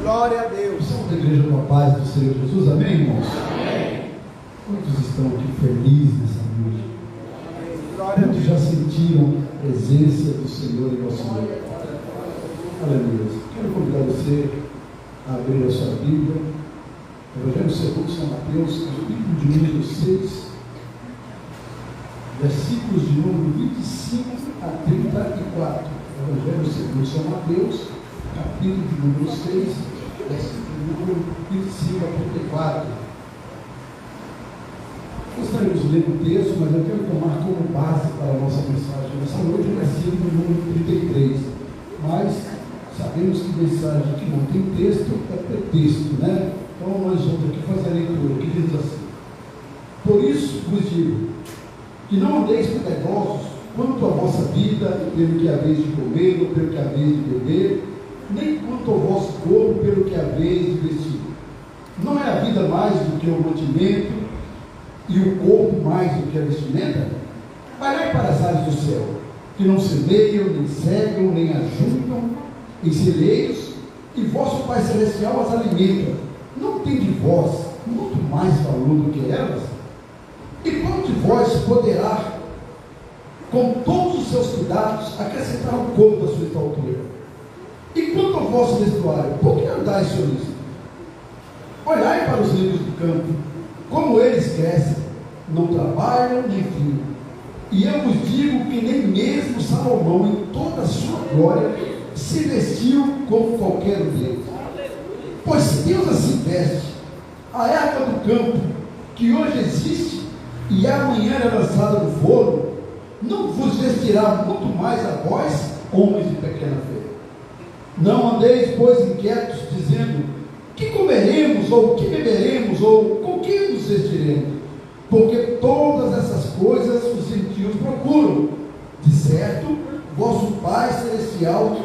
Glória a Deus. Somos da igreja com a paz do Senhor Jesus, amém, irmãos? Amém. Quantos estão aqui felizes nessa noite? Glória a Quantos Deus. já sentiram a presença do Senhor em nosso meio? Aleluia. Quero convidar você a abrir a sua Bíblia, Evangelho segundo São Mateus, capítulo de número 6, versículos de número 25 a 34. Evangelho segundo São Mateus, capítulo de número 6, versículo de número 25 a 34. Gostaríamos de ler o texto, mas eu quero tomar como base para a nossa mensagem nessa noite o versículo número 33. Mas sabemos que mensagem que não tem texto é pretexto, né? Então nós vamos aqui fazer a leitura, que diz assim: por isso vos digo, que não andeis perezosos quanto à vossa vida, pelo que haveis de comer, ou pelo que haveis de beber, nem quanto ao vosso corpo, pelo que haveis de vestir. Não é a vida mais do que o mantimento, e o corpo mais do que a vestimenta? Olhai para as aves do céu, que não semeiam, nem cegam, nem ajuntam em celeiros, e vosso Pai Celestial as alimenta. Não tem de vós muito mais valor do que elas? E qual de vós poderá, com todos os seus cuidados, acrescentar um corpo à sua estatura? E quanto ao vosso vestuário, por que andais solícito? Olhai para os lírios do campo, como eles crescem, não trabalham nem fiam. E eu vos digo que nem mesmo Salomão, em toda a sua glória, se vestiu como qualquer um deles. Pois se Deus assim veste a erva do campo, que hoje existe e amanhã é lançada no forno, não vos vestirá muito mais a vós, homens de pequena fé? Não andeis, pois, inquietos, dizendo: que comeremos, ou que beberemos, ou com que nos vestiremos? Porque todas essas coisas os gentios procuram. De certo, vosso Pai Celestial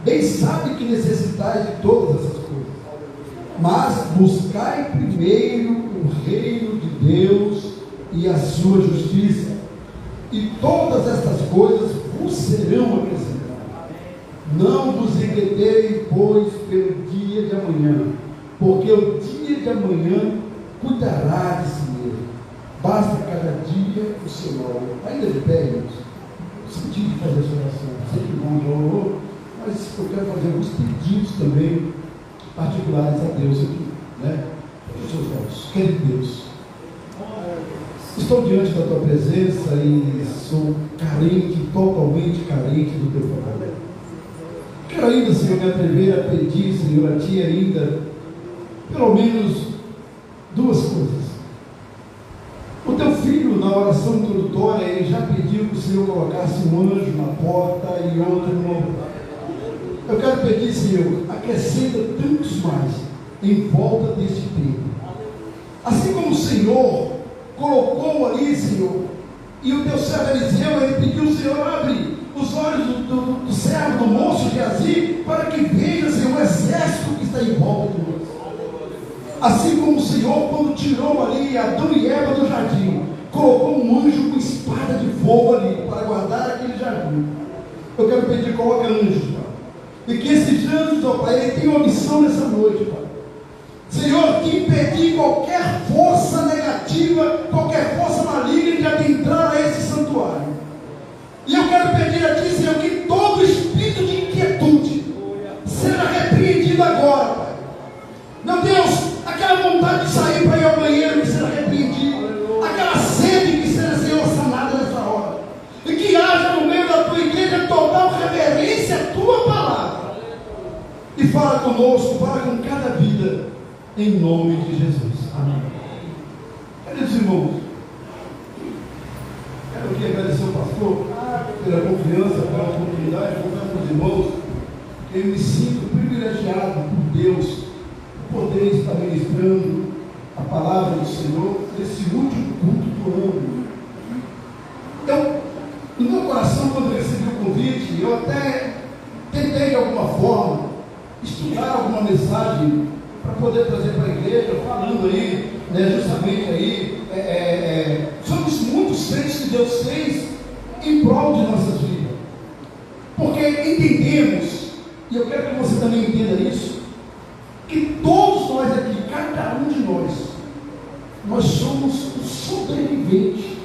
bem sabe que necessitais de todas essas coisas. Mas buscai primeiro o reino de Deus e a sua justiça, e todas estas coisas vos serão acrescentadas. Não vos inquieteis, pois, pelo dia de amanhã, porque o dia de amanhã cuidará de si mesmo. Basta cada dia o seu mal. Ainda de pé, irmãos, senti de fazer essa oração. Sei que o irmão já orou, mas eu quero fazer alguns pedidos também particulares a Deus aqui, né? Os seus olhos, querido Deus, estou diante da tua presença e sou carente, totalmente carente do teu favor. Quero ainda, Senhor, me atrever a pedir, Senhor, a ti ainda, pelo menos duas coisas. O teu filho, na oração introdutória, ele já pediu que o Senhor colocasse um anjo na porta e outro no altar. Eu quero pedir, Senhor, acrescenta tantos mais em volta deste templo. Assim como o Senhor colocou ali, Senhor, e o teu servo Eliseu, ele pediu: Senhor, abre os olhos do servo, do moço Geazi, para que veja, Senhor, o exército que está em volta de nós. Assim como o Senhor, quando tirou ali Adão e Eva do jardim, colocou um anjo com espada de fogo ali, para guardar aquele jardim. Eu quero pedir: coloca anjos, Pai. E que esses anjos, ó Pai, ele tenha uma missão nessa noite, Pai. Senhor, que impedir qualquer força negativa, qualquer força maligna de adentrar a esse santuário. E eu quero pedir a ti, Senhor, que todo espírito de inquietude seja repreendido agora, Pai. Meu Deus, aquela vontade de sair para ir ao banheiro que seja repreendida, aquela sede que seja, Senhor, sanada nessa hora, e que haja no meio da tua igreja total reverência à tua palavra. E fala conosco, fala com cada vida, em nome de Jesus. Amém. Queridos irmãos, quero aqui agradecer ao pastor pela confiança, pela oportunidade de contar com os irmãos. Eu me sinto privilegiado por Deus por poder estar ministrando a palavra do Senhor nesse último culto do ano. Então, no meu coração, quando eu recebi o convite, eu até tentei de alguma forma estudar alguma mensagem para poder trazer para a igreja, falando aí, né, justamente aí, sobre os muitos feitos que Deus fez em prol de nossas vidas. Porque entendemos, e eu quero que você também entenda isso, que nós aqui, cada um de nós somos um sobrevivente.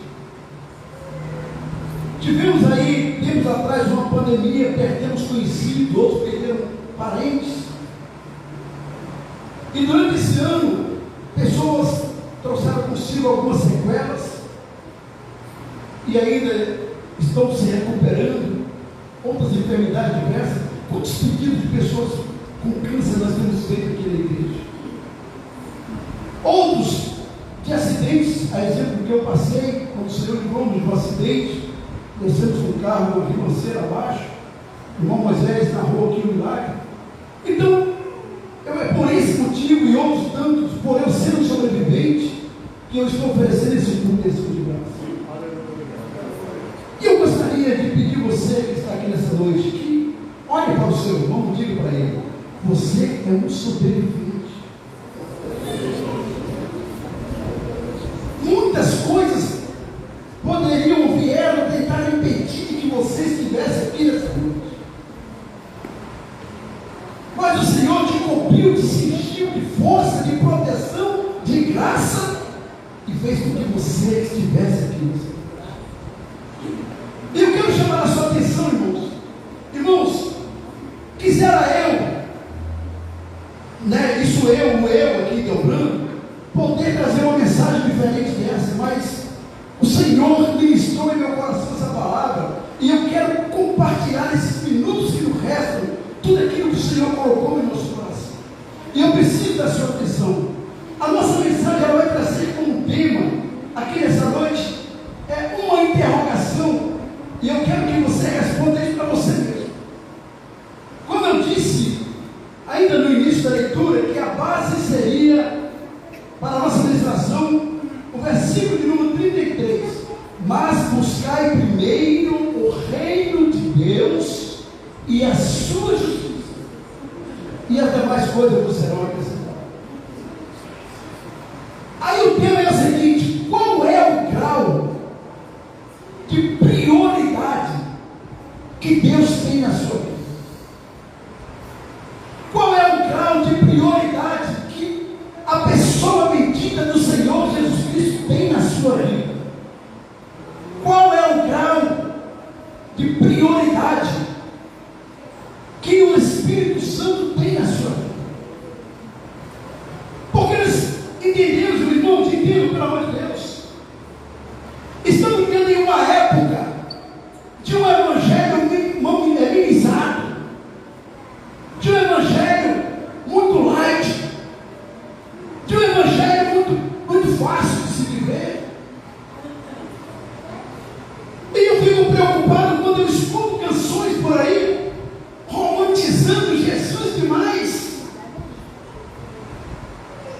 Tivemos aí, tempos atrás, uma pandemia, perdemos conhecidos, outros perderam parentes. E durante esse ano, pessoas trouxeram consigo algumas sequelas e ainda estão se recuperando, outras enfermidades diversas. Quantos pedidos de pessoas com câncer nós temos feito aqui na igreja? Outros de acidentes, a exemplo que eu passei, quando o Senhor livrou-nos de um acidente, descemos com o carro, uma ribanceira abaixo, o irmão Moisés narrou aqui o milagre. Então, é por esse motivo e outros tantos, por eu ser um sobrevivente, que eu estou oferecendo esse culto de graça. E eu gostaria de pedir você que está aqui nessa noite, que olhe para o seu irmão e diga para ele: você é um sobrevivente. Muitas coisas vieram tentar impedir que você estivesse aqui nessa noite. Mas o Senhor te cobriu, te cingiu de força, de proteção, de graça, e fez com que você estivesse aqui nessa noite. E eu quero chamar a sua atenção, irmãos. Irmãos, quisera o eu aqui, Delbrando, poder trazer uma mensagem diferente dessa, mas o Senhor ministrou em meu coração essa palavra, e eu quero compartilhar nesses minutos que nos restam, tudo aquilo que o Senhor colocou em nosso coração. E eu preciso da sua atenção. A nossa mensagem ela vai trazer como tema, aqui nessa noite, uma interrogação, e eu quero que você responda isso para você mesmo. Como eu disse, ainda no início da leitura, que a base seria, para a nossa ministração, o versículo de número 33. Mas buscai primeiro o reino de Deus e a sua justiça, e as demais coisas vos serão acrescentadas. Aí o tema é o seguinte: qual é o grau de prioridade que Deus tem na sua vida? Qual é o grau de prioridade que a pessoa bendita do Senhor Jesus Cristo tem na sua vida? Qual é o grau de prioridade que o Espírito Santo tem na sua vida? Porque nós entendemos, irmãos, entendam pelo amor de Deus, estamos vivendo em uma época de um evangelho minimizado, de um evangelho muito light, de um evangelho muito fácil de se viver. E eu fico preocupado quando eu escuto canções por aí romantizando Jesus demais,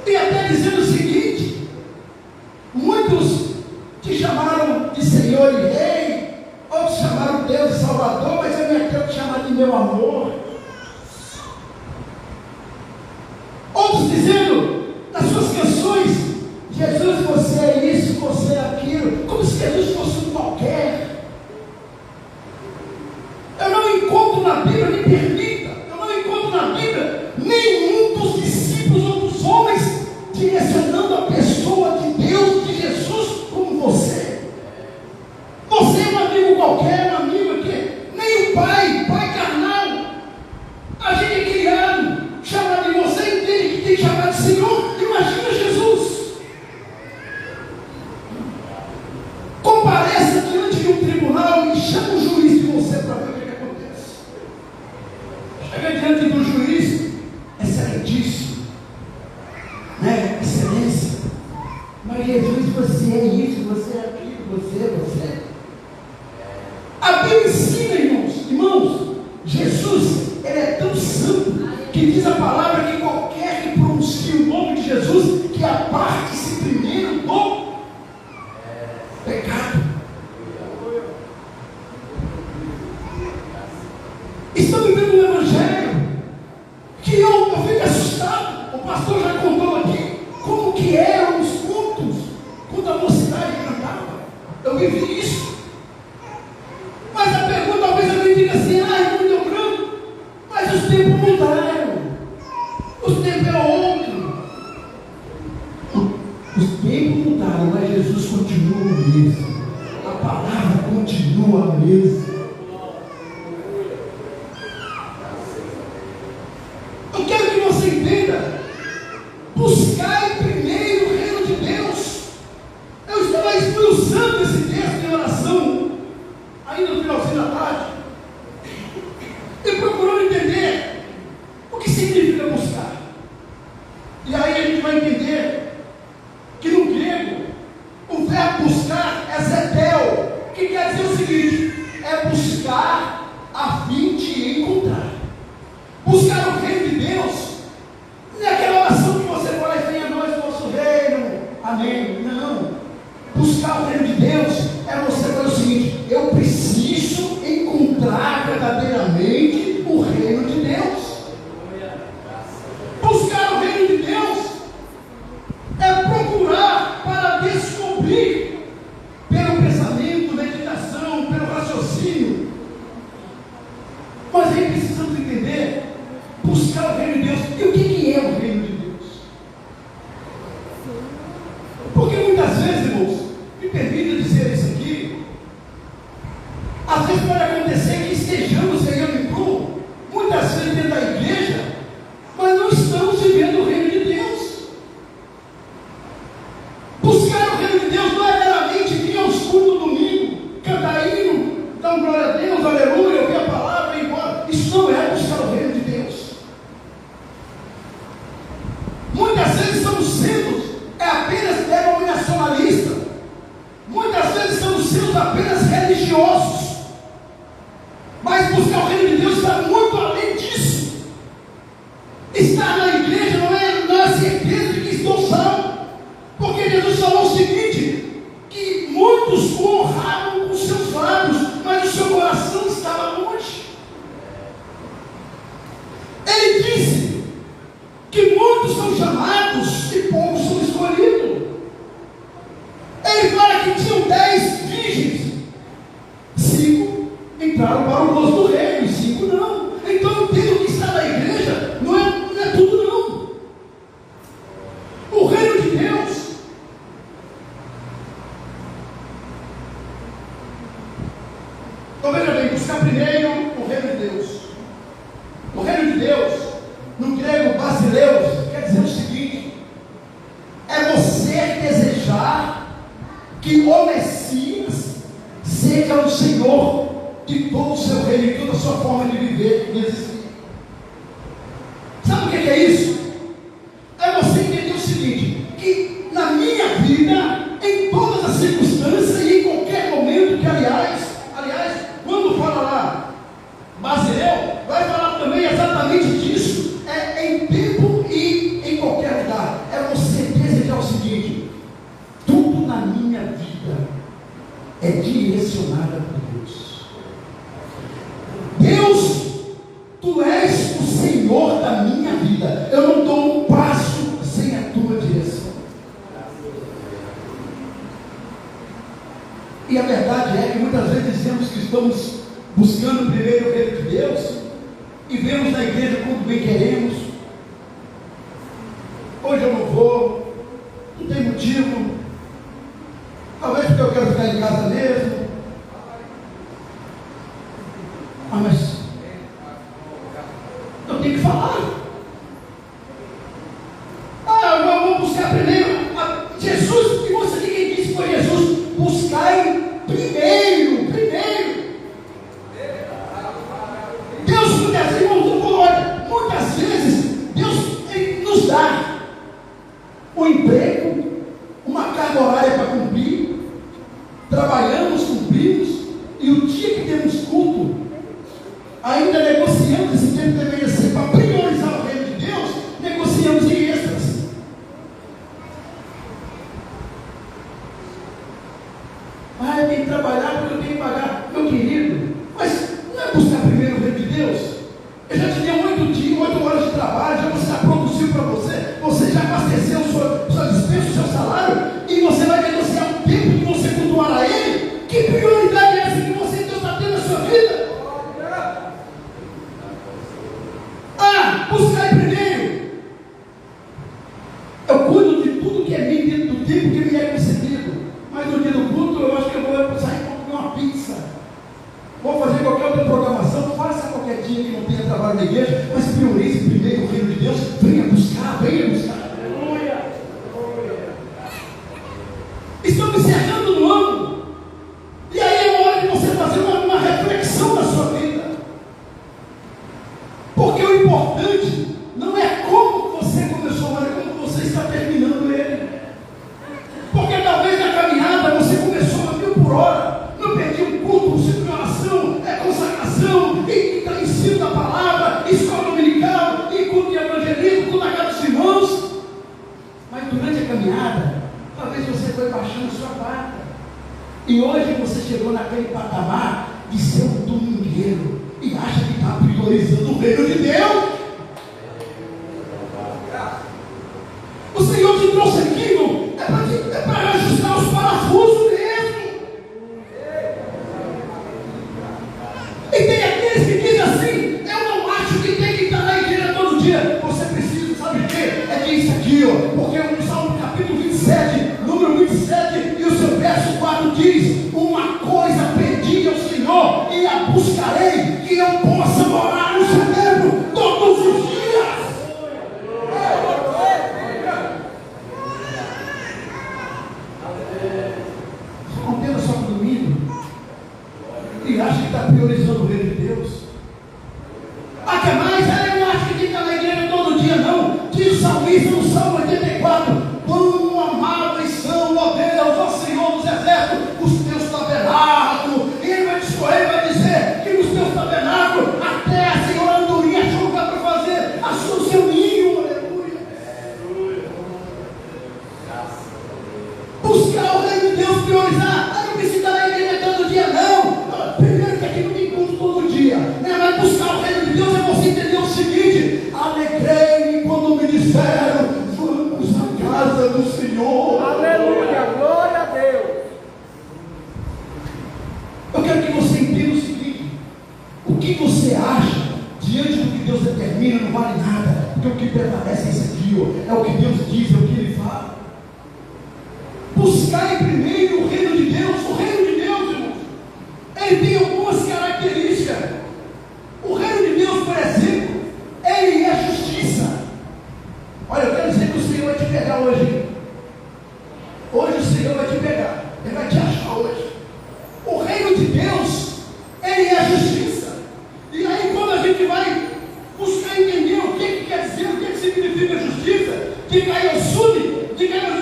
e até dizendo o seguinte: muitos te chamaram de Senhor e Rei, outros chamaram Deus de Salvador, mas eu me atrevo a te chamar de meu amor. Outros dizendo nas suas canções: Jesus, você é isso, você é aquilo, como se Jesus fosse um qualquer. Eu não encontro na Bíblia, me permita, eu não encontro na Bíblia nenhum dos discípulos ou dos homens direcionando a pessoa de Deus, de Jesus, como você. Você é um amigo qualquer, um amigo que nem o pai carnal, a gente é criado, chamado de você, entende que tem que chamar de Senhor. Imagina Jesus. Compareça diante de um tribunal e chama o juiz de você para ver o que acontece. Chega diante do juiz, excelentíssimo, né? Excelência. Mas Jesus, você é isso, você é aquilo, você. A Bíblia ensina, irmãos, Jesus, ele é tão santo, que diz a palavra que qualquer que pronuncie o nome de Jesus, que aparte-se primeiro do pecado. Estamos vivendo um evangelho que eu fico assustado. O pastor já contou aqui como que eram os cultos quando a mocidade cantava. Eu vivi isso. Mas a pergunta talvez alguém diga assim: irmão Delbrando, mas os tempos mudaram, os tempos eram outros. continua o mesmo. A palavra continua a mesma. Eu quero que você entenda. Buscai primeiro o reino de Deus. Eu estava esmiuçando esse texto em oração, ainda no finalzinho da tarde, e procurando entender o que significa buscar. E aí a gente vai entender que no grego o verbo buscar é zetel, que quer dizer o seguinte: é buscar a fim de encontrar. Buscar o reino de Deus não é aquela oração que você faz: venha a nós o nosso reino, amém. Não. Buscar o reino de Deus é você fazer o seguinte: eu preciso encontrar verdadeiramente o reino de Deus. Buscar o reino de Deus é procurar para descobrir, pelo pensamento, meditação, pelo raciocínio. Mas aí precisamos entender, buscar o reino de Deus. E o que é o reino de Deus? Porque muitas vezes, irmãos, me permita dizer isso aqui, às vezes pode acontecer que estejamos ganhando em cru, muitas vezes dentro da igreja, mas não estamos vivendo o reino de Deus. Buscar o reino de Deus não é meramente vir aos cultos no domingo, cantar hino, dar glória a Deus, aleluia, ouvir a palavra e ir embora. Isso não é buscar o reino de Deus. Muitas vezes estamos sendo apenas denominacionalistas, muitas vezes estamos sendo apenas religiosos, mas buscar o reino de Deus está muito além disso. Estar na igreja não é a certeza de que estou salvo, porque Jesus falou o seguinte: que muitos o honraram com seus lábios, mas o seu coração estava longe. Ele disse que muitos são chamados e poucos são escolhidos. Ele fala que tinham 10 virgens, 5 entraram para o gozo do reino, 5 não. Então eu entendo que estar na igreja não é tudo não. O reino de Deus então veja bem, buscar primeiro o reino de Deus. O reino de Deus, no grego basileus, quer dizer o seguinte: é você desejar que o Messias seja o Senhor de todo o seu reino, de toda a sua forma de viver e existir. Sabe o que é isso? É você entender o seguinte: que na minha vida, em todas as circunstâncias e em qualquer momento, que aliás, quando fala lá Basileu, vai falar também exatamente disso, é em tempo e em qualquer lugar. É você desejar o seguinte: tudo na minha vida é direcionado por Deus. Deus, tu és o Senhor da minha vida. Eu não dou um passo sem a tua direção. E a verdade é que muitas vezes dizemos que estamos buscando primeiro o reino de Deus e vemos na igreja quando bem queremos. Hoje eu não vou, não tem motivo, talvez porque eu quero ficar em casa mesmo. Mas eu tenho que falar. Eu vou buscar primeiro Jesus. E você, quem disse foi Jesus? Buscai primeiro. Deus, muitas vezes Deus nos dá um emprego, uma carga horária para cumprir, trabalhamos, cumprimos, e o dia que temos culto, ainda negociamos esse tempo, deveria ser para priorizar mais priorize primeiro o reino de Deus, venha buscar, venha buscar. Estamos encerrando no ano, e aí é hora de você fazer uma reflexão na sua vida, porque o importante não é como você começou, mas é como você está terminando ele. Porque talvez na caminhada você começou a 1000 por hora, não perdi um culto, um ciclo de oração, consagração, e ensino da palavra, escola dominical, e culto de evangelismo, culto na casa dos irmãos. Mas durante a caminhada, talvez você foi baixando sua barra, e hoje você chegou naquele patamar de ser um domingueiro, e acha que está priorizando o reino de Deus. O Senhor te trouxe aqui, irmão, é para ajustar os parafusos mesmo. E tem aqueles que dizem assim: eu não acho que tem que estar na igreja todo dia. Você precisa, sabe o que? É disso aqui, ó. Porque o Salmo capítulo 27, número 27, e o seu verso 4 diz: uma coisa pedi ao Senhor, e a buscarei, que eu possa morar no seu templo todos os dias. Contendo só no domingo, e acha que está priorizando o reino de Deus. Ah, que mais? Eu não acho que tem que estar na igreja todo dia, não. Diz o salmista no Salmo 84: quão amáveis são, ó Deus, ó Senhor dos exércitos, os teus tabernáculos. E ele vai discorrer, vai dizer que nos teus tabernáculos até a Senhora andorinha achou lugar para fazer o seu ninho. Aleluia. Buscar o reino de Deus, priorizar. Ah, não precisa estar na igreja todo dia, não. Primeiro que aqui não tem culto todo dia, né? Mas buscar o reino de Deus é você entender o seguinte: alegrei-me quando me disseram, vamos à casa do Senhor. Aleluia, glória a Deus. Eu quero que você entenda o seguinte: o que você acha diante do que Deus determina não vale nada, porque o que permanece é isso aqui, ó, é o que Deus diz, é o que Ele fala. Buscar primeiro o reino de Deus. O reino de Deus, irmãos, ele tem algumas características. O reino de Deus, por exemplo, ele é justiça. Olha, eu quero dizer que o Senhor vai te pegar hoje. Hoje o Senhor vai te pegar, Ele vai te achar hoje. O reino de Deus, ele é justiça. E aí quando a gente vai buscar entender o que quer dizer, o que significa justiça, de cair ao sul,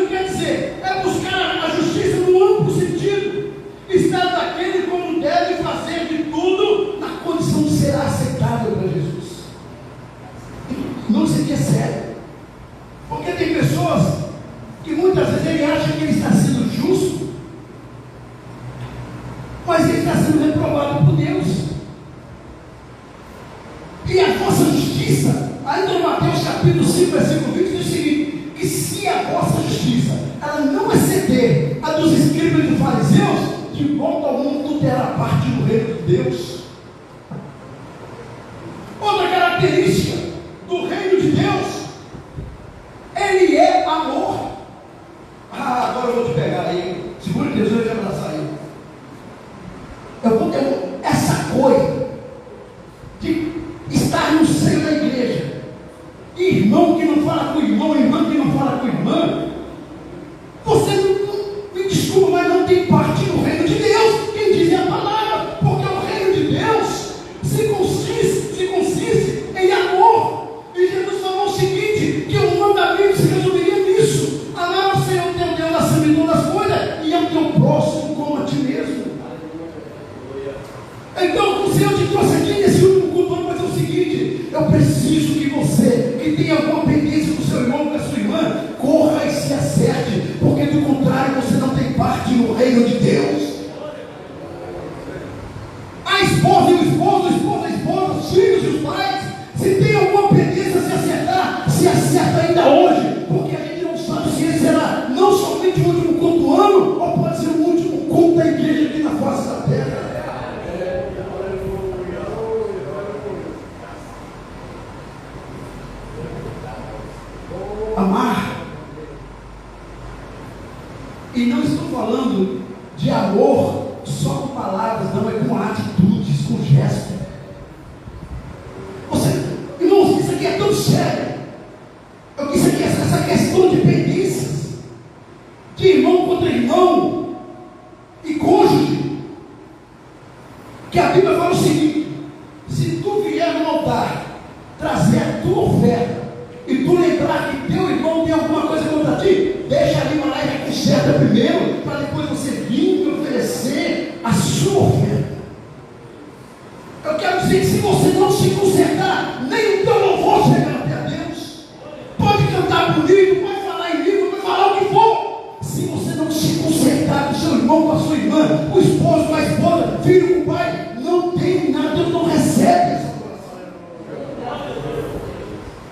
quer dizer, é buscar a justiça no amplo sentido, estar daquele como deve fazer de tudo na condição de ser aceitável para Jesus. Não sei o que é sério, porque tem pessoas que muitas vezes ele acha que ele está sendo justo, mas ele está sendo reprovado por Deus. E a vossa justiça, ainda no Mateus capítulo 5, versículo 20, diz o seguinte: que se a vossa justiça ela não exceder a dos escribas e dos fariseus, de volta ao mundo terá parte no reino de Deus. Outra característica do reino de Deus, ele é amor. Ah, agora eu vou te pegar aí, segura que Jesus vai te abraçar aí. Eu vou ter essa coisa de estar no seio da igreja, irmão que não fala com irmão, irmã que não fala com irmã. Você não me desculpa, mas não tem parte no reino de Deus. Quem diz é a palavra, porque o reino de Deus se consiste em amor. E Jesus falou o seguinte: que o mandamento se resumiria nisso: amar o Senhor teu Deus acima de todas as coisas, e ao teu próximo como a ti mesmo. Então o Senhor te trouxe aqui nesse último culto para fazer o seguinte: eu preciso que você, que tem alguma pendência com seu irmão, com a sua irmã, corra e se acerte, porque do contrário você não tem parte no reino de Deus. A esposa e o esposo, a esposa, os filhos e os pais, se tem alguma pendência a se acertar, se acerta ainda hoje, porque a gente não sabe se esse será não somente o último culto do ano, ou pode ser o último culto da igreja aqui na face da terra. Amar, e não estou falando de amor só com palavras, não, é com atitudes, com gestos. Irmãos, questão séria. Eu disse aqui, essa questão de pendências, de irmão contra irmão e cônjuge, que a Bíblia fala o seguinte: se tu vier no altar trazer a tua oferta e tu lembrar que teu irmão tem alguma coisa contra ti, deixa ali uma live conserta primeiro, para depois você vir e oferecer a sua oferta. Eu quero dizer que se você não se consertar, nem o teu louvor chegará até a Deus. Pode cantar bonito, pode falar em língua, pode falar o que for. Se você não se consertar com o seu irmão, com a sua irmã, o esposo, com a esposa, filho com o pai, não tem nada, Deus não recebe essa oração.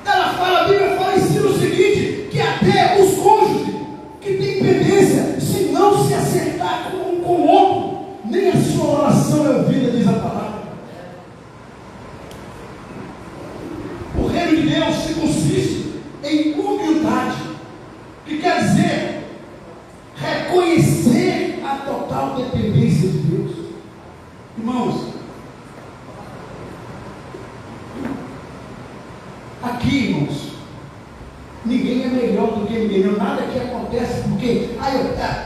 Ela fala, a Bíblia fala, ensina o seguinte, que até os cônjuges que têm pendência, se não se acertar com o outro, nem a sua oração é ouvida, diz a palavra. O reino de Deus se consiste em humildade, que quer dizer reconhecer a total dependência de Deus. Irmãos, aqui, irmãos, ninguém é melhor do que ninguém. Não, nada que acontece porque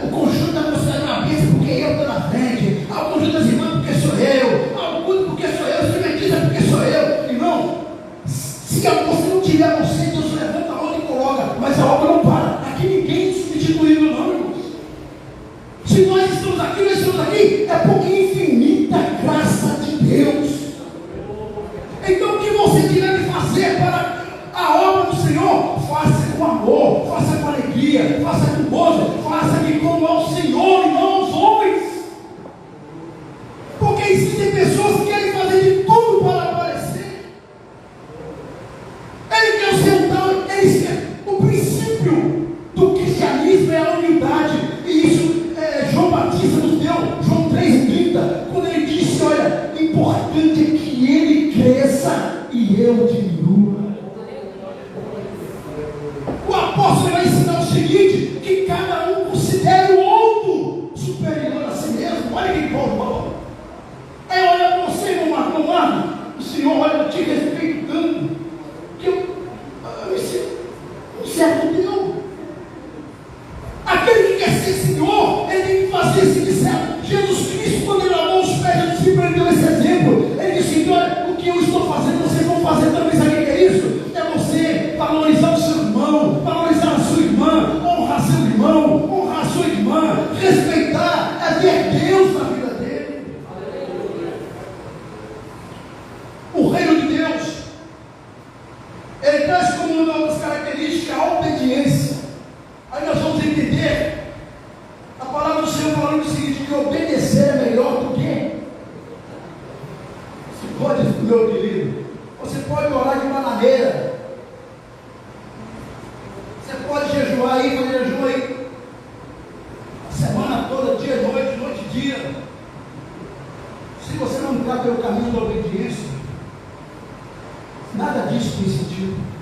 o conjunto da moça é uma bênção porque eu estou na frente, o conjunto das irmãs porque sou eu, o culto porque sou eu, o instrumentista porque sou eu. Irmão, se você não tiver você, Deus levanta a obra e coloca, mas a obra não para. Aqui ninguém é substituído, não, irmãos. Se nós estamos aqui, é por infinita graça de Deus. Então o que você tiver de fazer para a obra do Senhor, faça com amor, faça com alegria, faça com gozo, faça que como ao Senhor e não aos homens. Porque existem pessoas que querem fazer de tudo para aparecer. Ele quer o seu tal, o princípio do cristianismo é a humildade. E isso João Batista nos deu, João 3,30, quando ele disse, olha, importante é que ele cresça e eu diminua. O apóstolo vai ensinar o seguinte, que cada um considere o outro superior a si mesmo. Olha que bom. Olha para você, irmão Marco, o Senhor, olha, eu te respeito tanto, que eu me sinto um certo Deus. Aquele que quer ser Senhor, ele tem que fazer esse discípulo. Jesus Cristo, quando ele lavou os pés do discípulo, ele deu esse exemplo. Ele disse, olha, o que eu estou fazendo, vocês vão fazer também. Sabe o que é isso? É você valorizar o seu irmão, valorizar a sua irmã, honrar seu irmão, honrar a sua irmã, respeitar, é ver Deus na vida dele. O reino de Deus, ele traz como uma das características a obediência. Aí nós vamos entender a palavra do Senhor falando o seguinte, que obedecer é melhor do que? Você pode, meu querido, você pode orar de bananeira, você pode jejuar aí, fazer jejum aí, a semana toda, dia, noite, dia. Se você não entrar pelo caminho da obediência, nada disso tem sentido.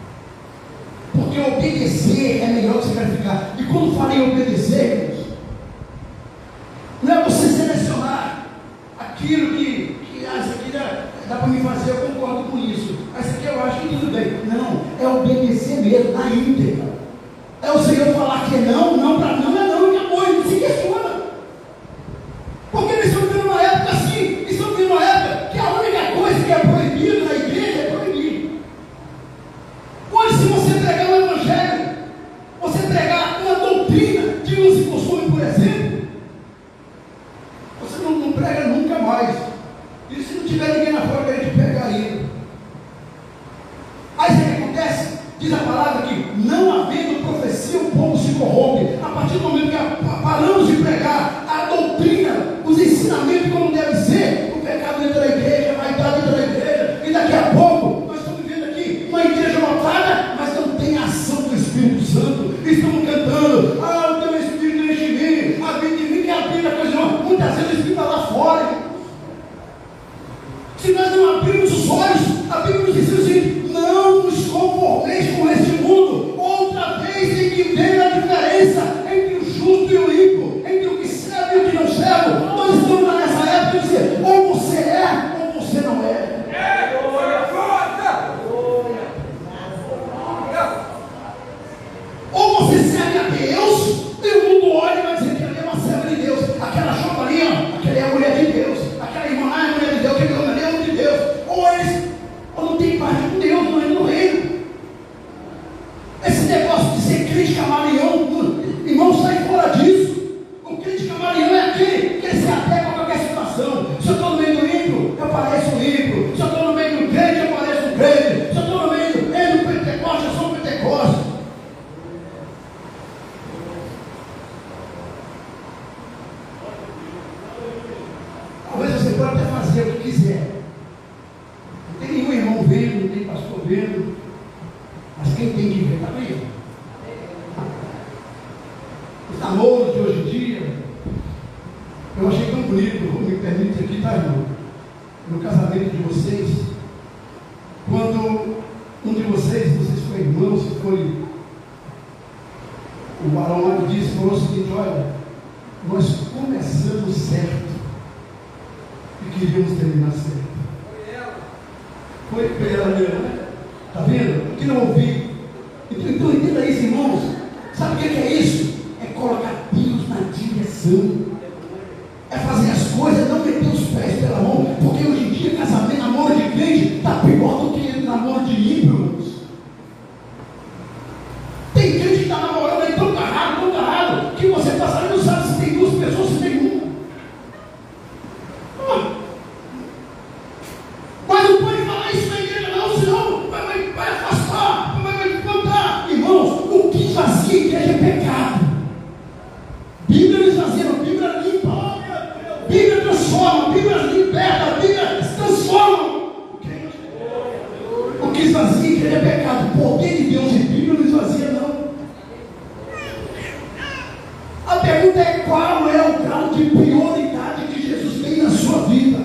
Porque obedecer é melhor que sacrificar. E quando falo em obedecer, não é você selecionar aquilo que isso aqui dá para me fazer, eu concordo com isso. Mas isso aqui eu acho que tudo bem. Não, é obedecer mesmo, na íntegra. É o Senhor falar que é não, para não é não, e acabou, ele não se questiona. Porque nós estamos vivendo uma época assim, estamos vivendo uma época que a única coisa que é proibida na igreja é proibir. Hoje, se você pregar o Evangelho, você pregar uma doutrina de uso e costume, por exemplo, você não prega nunca mais. E se não tiver ninguém na fora, ele te pegaria. Aí o que acontece? Diz a palavra que não havendo profecia, o povo se corrompe. A partir do momento que paramos de pregar a doutrina, os ensinamentos como deve ser, o pecado entra na igreja, a vaidade entra na igreja, e daqui a pouco nós estamos vivendo aqui uma igreja lotada, mas não tem a ação do Espírito Santo. Estamos cantando, o teu Espírito enche em mim, habita em mim, que habita a coisa. Muitas vezes o Espírito está lá fora. Se nós não abrirmos os olhos, a Bíblia nos diz assim, não nos conformeis com este mundo. Outra vez tem que ver a diferença entre o bem? Os namoros de hoje em dia, eu achei tão bonito, me permite aqui, tá, irmão? No casamento de vocês, quando um de vocês, não sei se foi irmão, se foi o varão lá que disse, falou o seguinte: olha, nós começamos certo e queríamos terminar certo. Foi ela mesmo, né? Está vendo? Eu queria ouvir. Então entenda isso, irmãos. Sabe o que é isso? É colocar Deus na direção. É fazer as coisas, não meter os pés pela mão. Porque hoje em dia, casamento, namoro de crente está pior do que namoro de ímpio, irmãos. Tem crente que está namorando aí tão errado, que você passa e não sabe se tem duas pessoas, se tem uma. Mas não pode falar isso na igreja, não, senão vai afastar, vai levantar. Irmãos, o que esvazia a igreja é pecado. Bíblia não esvazia, a Bíblia limpa, Bíblia transforma, Bíblia liberta, a Bíblia transforma. O que esvazia a igreja é pecado. O poder de Deus em Bíblia não esvazia, não. A pergunta é: qual é o grau de prioridade que Jesus tem na sua vida?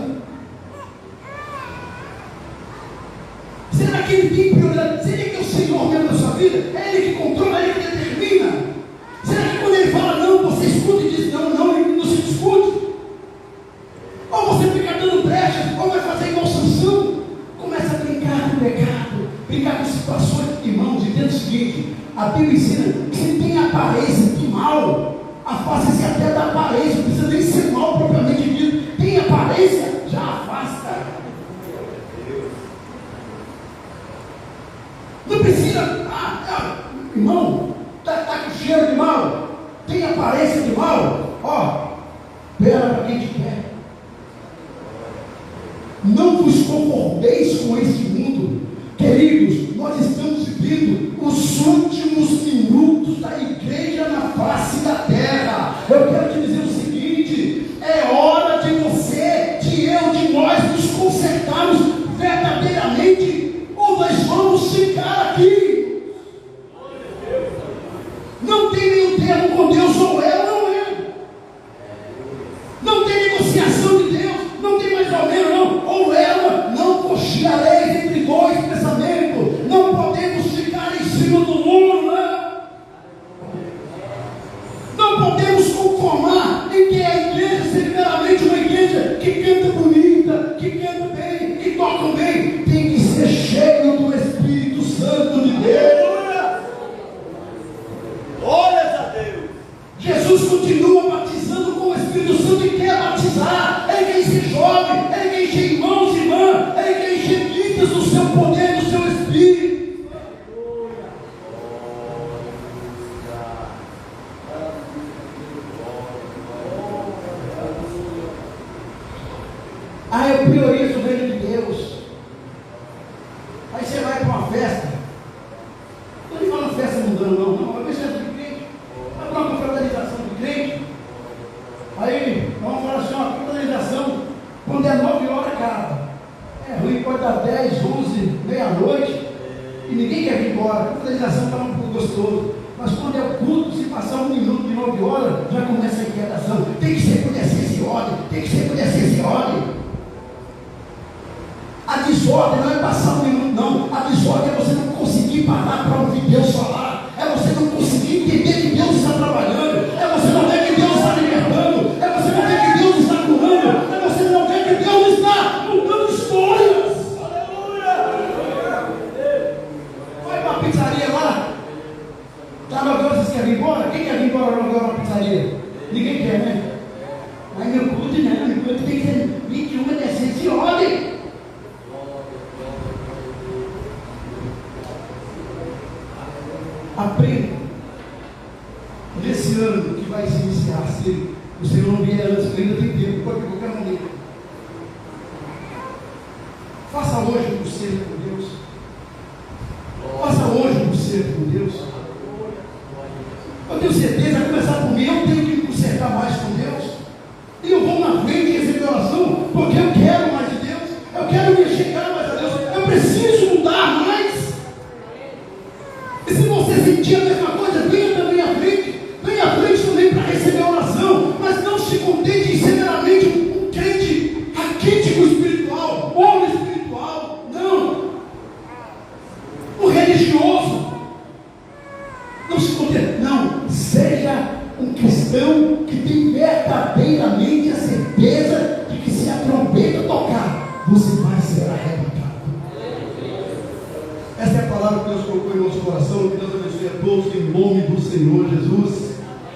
Será que ele tem prioridade? Será que é o Senhor mesmo na sua vida? É Ele que controla, é Ele que determina? Será que quando Ele fala não, você escuta e diz não, e não se discute? Ou você fica dando brecha, ou vai fazer igual Sansão? Começa a brincar com o pecado, brincar com situações. Irmãos, entenda o seguinte: a Bíblia ensina que se tem aparência de mal, afasta-se até da aparência, não precisa nem ser mal propriamente dito. Tem aparência, já afasta. Não precisa, irmão, está com cheiro de mal, tem aparência de mal, pera para quem te quer. Não vos conformeis com este mundo. Queridos, nós estamos vivendo os últimos minutos da igreja na face da terra. Eu quero te dizer o seguinte: é hora de você, de eu, de nós nos consertarmos verdadeiramente, ou nós vamos ficar aqui. Não tem meio termo com Deus, ou é ou não é. Não tem negociação de Deus, não tem mais ou menos, não. Ou ela, não cocheareis entre dois pensamentos. Não podemos ficar em cima do muro, não. Não podemos conformar em que a igreja seja meramente uma igreja que canta bonita, que canta bem, que toca bem. Tem que ser cheio do Espírito Santo de Deus. Glórias a Deus. Jesus continua batizando com o Espírito Santo e quer batizar. Ele quer encher jovem, Ele quer encher irmãos e irmãs, Ele quer encher vidas do seu poder, do seu Espírito. Eu priorizo o reino de Deus. Aí você vai para uma festa. Não estou falando festa mundana, não. É uma festa de crente. Vai para uma confraternização de crente. Aí vamos falar assim: uma confraternização, quando é 9 horas, acaba. É ruim, pode dar 10, 11, meia-noite, e ninguém quer vir embora. A confraternização está um pouco gostoso. Mas quando é o culto, se passar 1 minuto de 9 horas, já começa a inquietação. Tem que ser por decência e ordem. Tem que ser por decência e ordem. A desordem não é passar 1 minuto, não. A desordem é você não conseguir parar para ouvir Deus falar. É você não conseguir entender que Deus está trabalhando. É você não ver que Deus está libertando. É você não ver que Deus está curando. É você não ver que Deus está mudando histórias. Aleluia! Vai para a pizzaria lá. Está 9 horas, vocês querem ir embora? Quem quer vir embora 9 horas na pizzaria? Ninguém quer, né? Mas meu culto não. Meu culto tem que ser 21, decência e ordem. Aprenda nesse ano que vai se iniciar. Se o Senhor não vier antes, ainda tem tempo, pode de qualquer maneira. Faça hoje um conselho com Deus. Faça hoje um conselho com Deus. Eu tenho certeza, a começar por mim, eu tenho que me consertar mais com Deus. E eu vou na frente e receber oração, porque eu quero mais de Deus. Eu quero me chegar mais a Deus. Eu preciso mudar mais. E se você sentir a mesma coisa, venha também à frente. Venha à frente também para receber a oração. Mas não se contente em ser meramente um crente raquítico espiritual, homem espiritual. Não. Um religioso. Não se contente. Não. Seja um cristão que tem verdadeiramente a certeza de que se a trombeta tocar, você vai ser arrebatado. Essa é a palavra que Deus colocou em nosso coração. Que Deus abençoe a todos em nome do Senhor Jesus.